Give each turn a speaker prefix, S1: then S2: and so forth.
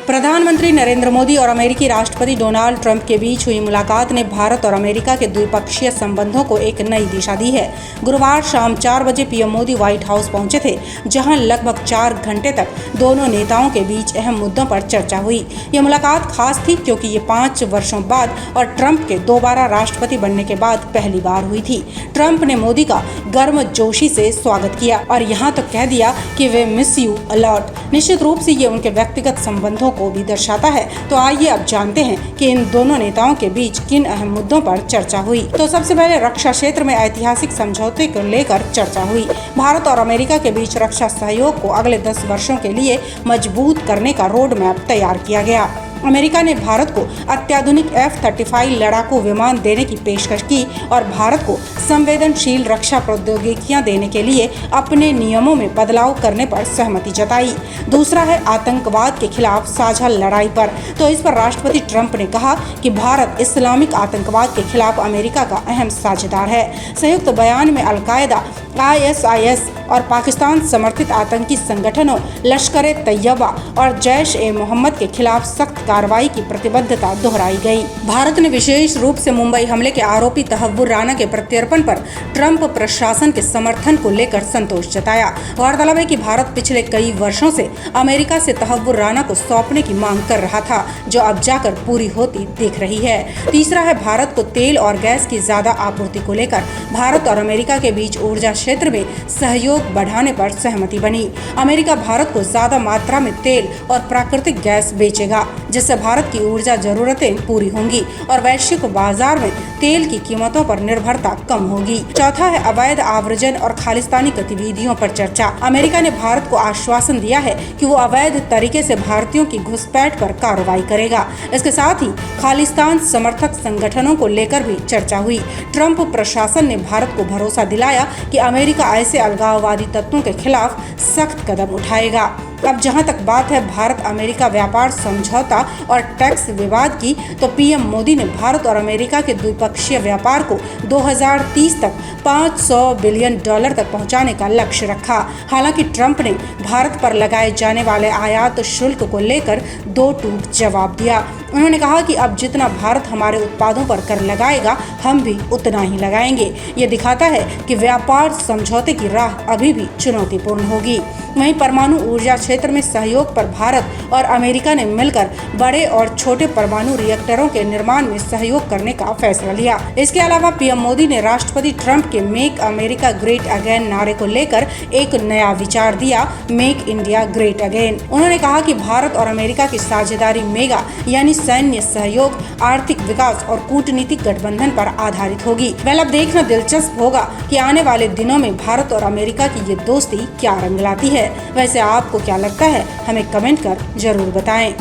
S1: प्रधानमंत्री नरेंद्र मोदी और अमेरिकी राष्ट्रपति डोनाल्ड ट्रंप के बीच हुई मुलाकात ने भारत और अमेरिका के द्विपक्षीय संबंधों को एक नई दिशा दी है। गुरुवार शाम 4 बजे पीएम मोदी व्हाइट हाउस पहुंचे थे, जहां लगभग 4 घंटे तक दोनों नेताओं के बीच अहम मुद्दों पर चर्चा हुई। यह मुलाकात खास थी क्योंकि ये 5 वर्षों बाद और ट्रंप के दोबारा राष्ट्रपति बनने के बाद पहली बार हुई थी। ट्रंप ने मोदी का गर्मजोशी से स्वागत किया और यहाँ तक कह दिया कि वे मिस यू अलॉट। निश्चित रूप से ये उनके व्यक्तिगत संबंधों को भी दर्शाता है। तो आइए अब जानते हैं कि इन दोनों नेताओं के बीच किन अहम मुद्दों पर चर्चा हुई। तो सबसे पहले रक्षा क्षेत्र में ऐतिहासिक समझौते को लेकर चर्चा हुई। भारत और अमेरिका के बीच रक्षा सहयोग को अगले 10 वर्षों के लिए मजबूत करने का रोड मैप तैयार किया गया। अमेरिका ने भारत को अत्याधुनिक F-35 लड़ाकू विमान देने की पेशकश की और भारत को संवेदनशील रक्षा प्रौद्योगिकियां देने के लिए अपने नियमों में बदलाव करने पर सहमति जताई। दूसरा है आतंकवाद के खिलाफ साझा लड़ाई पर। तो इस पर राष्ट्रपति ट्रंप ने कहा कि भारत इस्लामिक आतंकवाद के खिलाफ अमेरिका का अहम साझेदार है। संयुक्त बयान में अल-कायदा, ISIS और पाकिस्तान समर्थित आतंकी संगठनों लश्कर-ए-तैयबा और जैश-ए-मोहम्मद के खिलाफ सख्त कार्रवाई की प्रतिबद्धता दोहराई गई। भारत ने विशेष रूप से मुंबई हमले के आरोपी तहव्वुर राना के प्रत्यर्पण पर ट्रंप प्रशासन के समर्थन को लेकर संतोष जताया। गौरतलब है कि भारत पिछले कई वर्षों से अमेरिका से तहव्वुर राना को सौंपने की मांग कर रहा था, जो अब जाकर पूरी होती दिख रही है। तीसरा है भारत को तेल और गैस की ज्यादा आपूर्ति को लेकर भारत और अमेरिका के बीच ऊर्जा क्षेत्र में सहयोग बढ़ाने पर सहमति बनी। अमेरिका भारत को ज्यादा मात्रा में तेल और प्राकृतिक गैस बेचेगा, जिससे भारत की ऊर्जा जरूरतें पूरी होंगी और वैश्विक बाजार में तेल की कीमतों पर निर्भरता कम होगी। चौथा है अवैध आव्रजन और खालिस्तानी गतिविधियों पर चर्चा। अमेरिका ने भारत को आश्वासन दिया है कि वो अवैध तरीके से भारतीयों की घुसपैठ पर कार्रवाई करेगा। इसके साथ ही खालिस्तान समर्थक संगठनों को लेकर भी चर्चा हुई। ट्रंप प्रशासन ने भारत को भरोसा दिलाया कि अमेरिका ऐसे अलगाववादी तत्वों के खिलाफ सख्त कदम उठाएगा। अब जहां तक बात है भारत अमेरिका व्यापार समझौता और टैक्स विवाद की, तो पीएम मोदी ने भारत और अमेरिका के द्विपक्षीय व्यापार को 2030 तक $500 बिलियन तक पहुंचाने का लक्ष्य रखा। हालांकि ट्रंप ने भारत पर लगाए जाने वाले आयात शुल्क को लेकर दो टूक जवाब दिया। उन्होंने कहा कि अब जितना भारत हमारे उत्पादों पर कर लगाएगा, हम भी उतना ही लगाएंगे। ये दिखाता है कि व्यापार समझौते की राह अभी भी चुनौतीपूर्ण होगी। वहीं परमाणु ऊर्जा क्षेत्र में सहयोग पर भारत और अमेरिका ने मिलकर बड़े और छोटे परमाणु रिएक्टरों के निर्माण में सहयोग करने का फैसला लिया। इसके अलावा पीएम मोदी ने राष्ट्रपति ट्रंप के मेक अमेरिका ग्रेट अगेन नारे को लेकर एक नया विचार दिया, मेक इंडिया ग्रेट अगेन। उन्होंने कहा कि भारत और अमेरिका की साझेदारी मेगा यानी सैन्य सहयोग, आर्थिक विकास और कूटनीतिक गठबंधन पर आधारित होगी। अब देखना दिलचस्प होगा कि आने वाले दिनों में भारत और अमेरिका की ये दोस्ती क्या रंग लाती है। वैसे आपको क्या लगता है, हमें कमेंट कर जरूर बताएं।